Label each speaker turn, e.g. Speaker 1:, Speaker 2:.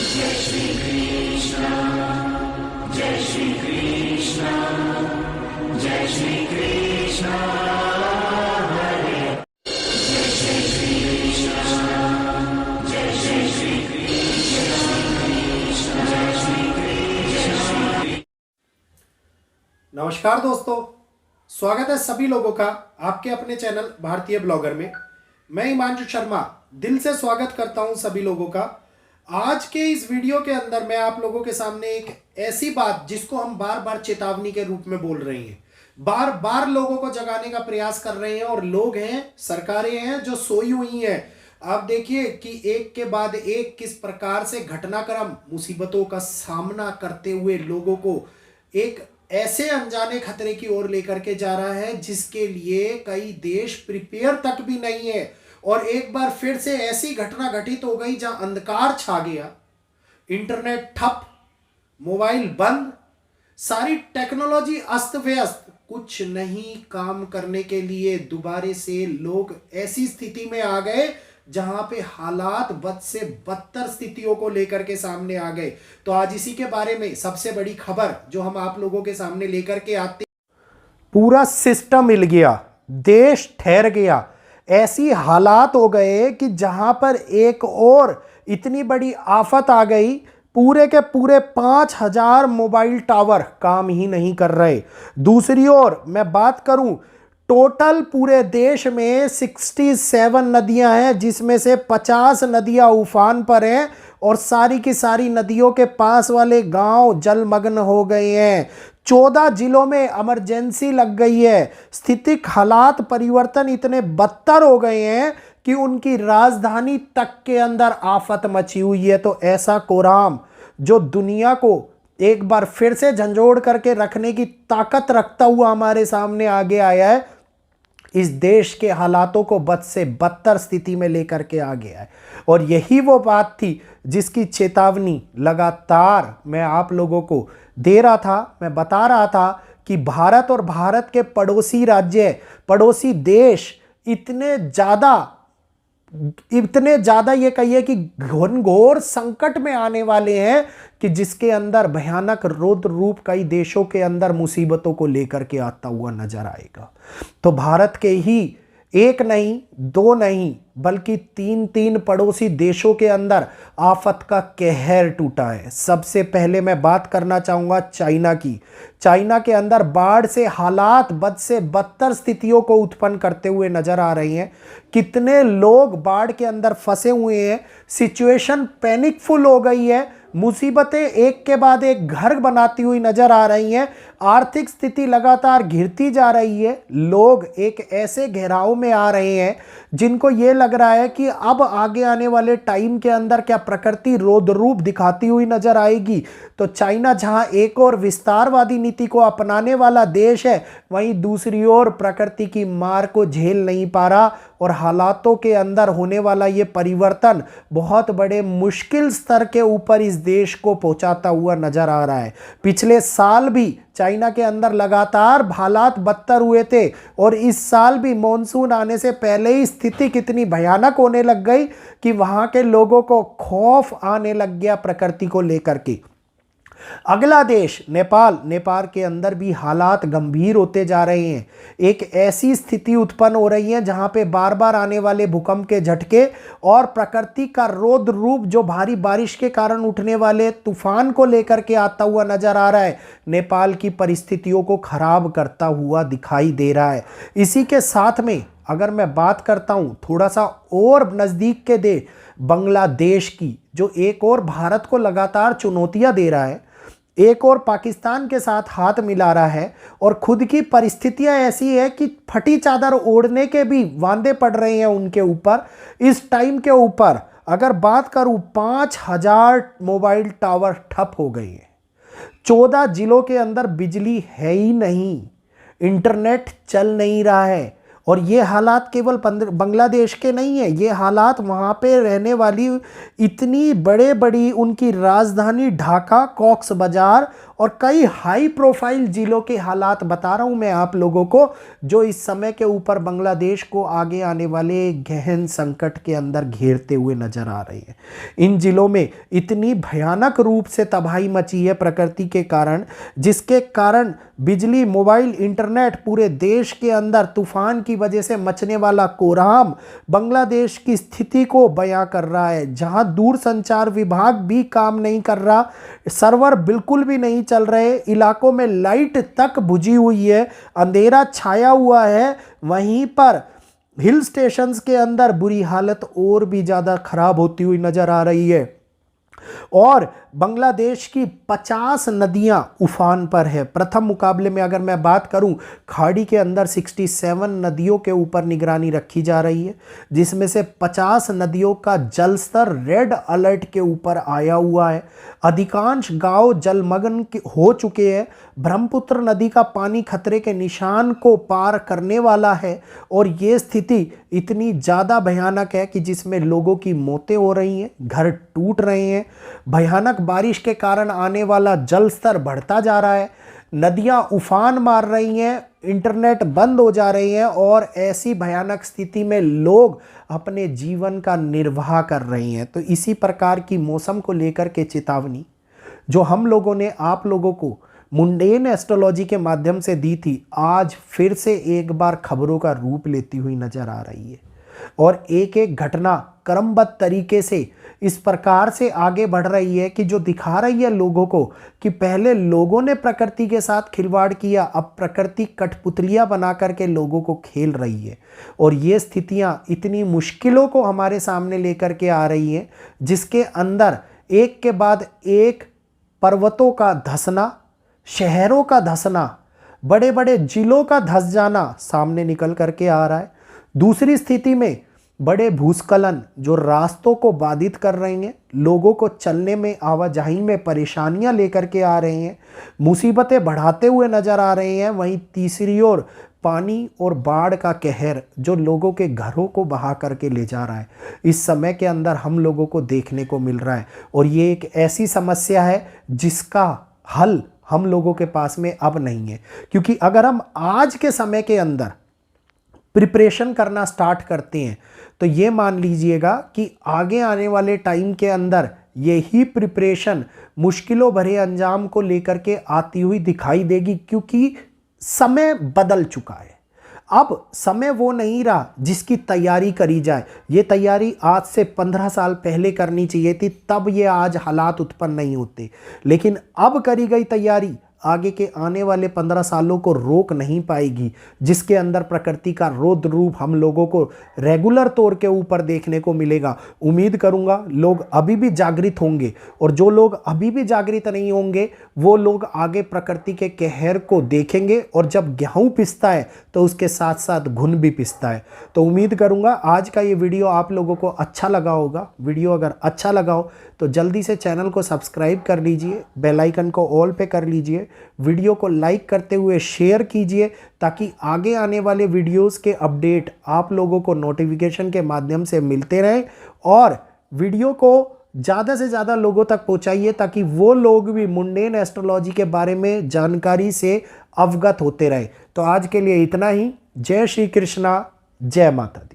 Speaker 1: जय श्री कृष्ण जय श्री कृष्ण जय श्री कृष्ण हरे जय श्री कृष्ण जय श्री कृष्ण जय श्री कृष्ण।
Speaker 2: नमस्कार दोस्तों, स्वागत है सभी लोगों का आपके अपने चैनल भारतीय ब्लॉगर में। मैं हिमांशु शर्मा दिल से स्वागत करता हूं सभी लोगों का। आज के इस वीडियो के अंदर मैं आप लोगों के सामने एक ऐसी बात जिसको हम बार बार चेतावनी के रूप में बोल रहे हैं, बार बार लोगों को जगाने का प्रयास कर रहे हैं, और लोग हैं, सरकारें हैं जो सोई हुई हैं। आप देखिए कि एक के बाद एक किस प्रकार से घटनाक्रम मुसीबतों का सामना करते हुए लोगों को एक ऐसे अनजाने खतरे की ओर लेकर के जा रहा है जिसके लिए कई देश प्रिपेयर तक भी नहीं है। और एक बार फिर से ऐसी घटना घटित हो गई जहां अंधकार छा गया, इंटरनेट ठप, मोबाइल बंद, सारी टेक्नोलॉजी अस्त व्यस्त, कुछ नहीं काम करने के लिए दोबारे से लोग ऐसी स्थिति में आ गए जहां पे हालात बद से बदतर स्थितियों को लेकर के सामने आ गए। तो आज इसी के बारे में सबसे बड़ी खबर जो हम आप लोगों के सामने लेकर के आते, पूरा सिस्टम हिल गया, देश ठहर गया, ऐसी हालात हो गए कि जहां पर एक और इतनी बड़ी आफत आ गई, पूरे के पूरे 5,000 मोबाइल टावर काम ही नहीं कर रहे। दूसरी ओर मैं बात करूं, टोटल पूरे देश में 67 नदियां हैं जिसमें से 50 नदियां उफान पर हैं और सारी की सारी नदियों के पास वाले गांव जलमग्न हो गए हैं। 14 जिलों में इमरजेंसी लग गई है। स्थितिक हालात परिवर्तन इतने बदतर हो गए हैं कि उनकी राजधानी तक के अंदर आफत मची हुई है। तो ऐसा कोराम जो दुनिया को एक बार फिर से झंझोड़ करके रखने की ताकत रखता हुआ हमारे सामने आगे आया है, इस देश के हालातों को बद से बदतर स्थिति में लेकर के आ गया है। और यही वो बात थी जिसकी चेतावनी लगातार मैं आप लोगों को दे रहा था। मैं बता रहा था कि भारत और भारत के पड़ोसी राज्य, पड़ोसी देश इतने ज़्यादा ये कहिए कि घोर संकट में आने वाले हैं कि जिसके अंदर भयानक रौद्र रूप कई देशों के अंदर मुसीबतों को लेकर के आता हुआ नजर आएगा। तो भारत के ही एक नहीं, दो नहीं, बल्कि तीन पड़ोसी देशों के अंदर आफत का कहर टूटा है। सबसे पहले मैं बात करना चाहूँगा चाइना की। चाइना के अंदर बाढ़ से हालात बद से बदतर स्थितियों को उत्पन्न करते हुए नजर आ रही हैं। कितने लोग बाढ़ के अंदर फंसे हुए हैं, सिचुएशन पैनिकफुल हो गई है, मुसीबतें एक के बाद एक घर बनाती हुई नजर आ रही हैं, आर्थिक स्थिति लगातार घिरती जा रही है। लोग एक ऐसे घेराव में आ रहे हैं जिनको ये लग रहा है कि अब आगे आने वाले टाइम के अंदर क्या प्रकृति रौद्र रूप दिखाती हुई नजर आएगी। तो चाइना जहां एक और विस्तारवादी नीति को अपनाने वाला देश है, वहीं दूसरी ओर प्रकृति की मार को झेल नहीं पा रहा और हालातों के अंदर होने वाला ये परिवर्तन बहुत बड़े मुश्किल स्तर के ऊपर इस देश को पहुंचाता हुआ नजर आ रहा है। पिछले साल भी चाइना के अंदर लगातार हालात बदतर हुए थे और इस साल भी मॉनसून आने से पहले ही स्थिति कितनी भयानक होने लग गई कि वहां के लोगों को खौफ आने लग गया प्रकृति को लेकर के। अगला देश नेपाल। नेपाल के अंदर भी हालात गंभीर होते जा रहे हैं। एक ऐसी स्थिति उत्पन्न हो रही है जहां पे बार बार आने वाले भूकंप के झटके और प्रकृति का रौद्र रूप जो भारी बारिश के कारण उठने वाले तूफान को लेकर के आता हुआ नजर आ रहा है, नेपाल की परिस्थितियों को खराब करता हुआ दिखाई दे रहा है। इसी के साथ में अगर मैं बात करता हूं थोड़ा सा और नजदीक के देश बांग्लादेश की, जो एक और भारत को लगातार चुनौतियां दे रहा है, एक और पाकिस्तान के साथ हाथ मिला रहा है और खुद की परिस्थितियां ऐसी है कि फटी चादर ओढ़ने के भी वांदे पड़ रहे हैं उनके ऊपर। इस टाइम के ऊपर अगर बात करूं, 5,000 मोबाइल टावर ठप हो गए हैं। 14 जिलों के अंदर बिजली है ही नहीं, इंटरनेट चल नहीं रहा है। और ये हालात केवल बांग्लादेश के नहीं है, ये हालात वहाँ पे रहने वाली इतनी बड़ी उनकी राजधानी ढाका, कॉक्स बाजार और कई हाई प्रोफाइल जिलों के हालात बता रहा हूं मैं आप लोगों को, जो इस समय के ऊपर बांग्लादेश को आगे आने वाले गहन संकट के अंदर घेरते हुए नजर आ रही है। इन जिलों में इतनी भयानक रूप से तबाही मची है प्रकृति के कारण, जिसके कारण बिजली, मोबाइल, इंटरनेट, पूरे देश के अंदर तूफान की वजह से मचने वाला कोहराम बांग्लादेश की स्थिति को बयां कर रहा है। जहां दूरसंचार विभाग भी काम नहीं कर रहा, सर्वर बिल्कुल भी नहीं चल रहे, इलाकों में लाइट तक बुझी हुई है, अंधेरा छाया हुआ है, वहीं पर हिल स्टेशंस के अंदर बुरी हालत और भी ज़्यादा खराब होती हुई नजर आ रही है। और बांग्लादेश की 50 नदियां उफान पर है। प्रथम मुकाबले में अगर मैं बात करूं, खाड़ी के अंदर 67 नदियों के ऊपर निगरानी रखी जा रही है, जिसमें से 50 नदियों का जलस्तर रेड अलर्ट के ऊपर आया हुआ है। अधिकांश गांव जलमग्न हो चुके हैं। ब्रह्मपुत्र नदी का पानी खतरे के निशान को पार करने वाला है और ये स्थिति इतनी ज़्यादा भयानक है कि जिसमें लोगों की मौतें हो रही हैं, घर टूट रहे हैं, भयानक बारिश के कारण आने वाला जल स्तर बढ़ता जा रहा है, नदियां उफान मार रही हैं, इंटरनेट बंद हो जा रही हैं और ऐसी भयानक स्थिति में लोग अपने जीवन का निर्वाह कर रहे हैं। तो इसी प्रकार की मौसम को लेकर के चेतावनी जो हम लोगों ने आप लोगों को मुंडेन एस्ट्रोलॉजी के माध्यम से दी थी, आज फिर से एक बार खबरों का रूप लेती हुई नजर आ रही है और एक एक घटना क्रमबद्ध तरीके से इस प्रकार से आगे बढ़ रही है कि जो दिखा रही है लोगों को कि पहले लोगों ने प्रकृति के साथ खिलवाड़ किया, अब प्रकृति कठपुतलियां बना करके लोगों को खेल रही है। और ये स्थितियां इतनी मुश्किलों को हमारे सामने लेकर के आ रही हैं, जिसके अंदर एक के बाद एक पर्वतों का धंसना, शहरों का धंसना, बड़े बड़े जिलों का धंस जाना सामने निकल करके आ रहा है। दूसरी स्थिति में बड़े भूस्खलन जो रास्तों को बाधित कर रहे हैं, लोगों को चलने में, आवाजाही में परेशानियां लेकर के आ रहे हैं, मुसीबतें बढ़ाते हुए नजर आ रहे हैं। वहीं तीसरी ओर पानी और बाढ़ का कहर जो लोगों के घरों को बहा करके ले जा रहा है, इस समय के अंदर हम लोगों को देखने को मिल रहा है। और ये एक ऐसी समस्या है जिसका हल हम लोगों के पास में अब नहीं है, क्योंकि अगर हम आज के समय के अंदर प्रिपरेशन करना स्टार्ट करते हैं तो ये मान लीजिएगा कि आगे आने वाले टाइम के अंदर यही प्रिपरेशन मुश्किलों भरे अंजाम को लेकर के आती हुई दिखाई देगी, क्योंकि समय बदल चुका है। अब समय वो नहीं रहा जिसकी तैयारी करी जाए। ये तैयारी आज से 15 साल पहले करनी चाहिए थी, तब ये आज हालात उत्पन्न नहीं होते। लेकिन अब करी गई तैयारी आगे के आने वाले 15 सालों को रोक नहीं पाएगी, जिसके अंदर प्रकृति का रौद्र रूप हम लोगों को रेगुलर तौर के ऊपर देखने को मिलेगा। उम्मीद करूंगा लोग अभी भी जागृत होंगे, और जो लोग अभी भी जागृत नहीं होंगे वो लोग आगे प्रकृति के कहर को देखेंगे। और जब गेहूं पिसता है तो उसके साथ साथ घुन भी पिसता है। तो उम्मीद करूंगा आज का ये वीडियो आप लोगों को अच्छा लगा होगा। वीडियो अगर अच्छा लगा हो तो जल्दी से चैनल को सब्सक्राइब कर लीजिए, बेल आइकन को ऑल पे कर लीजिए, वीडियो को लाइक करते हुए शेयर कीजिए, ताकि आगे आने वाले वीडियोस के अपडेट आप लोगों को नोटिफिकेशन के माध्यम से मिलते रहें। और वीडियो को ज़्यादा से ज़्यादा लोगों तक पहुंचाइए, ताकि वो लोग भी मुंडेन एस्ट्रोलॉजी के बारे में जानकारी से अवगत होते रहे। तो आज के लिए इतना ही। जय श्री कृष्णा, जय माता दी।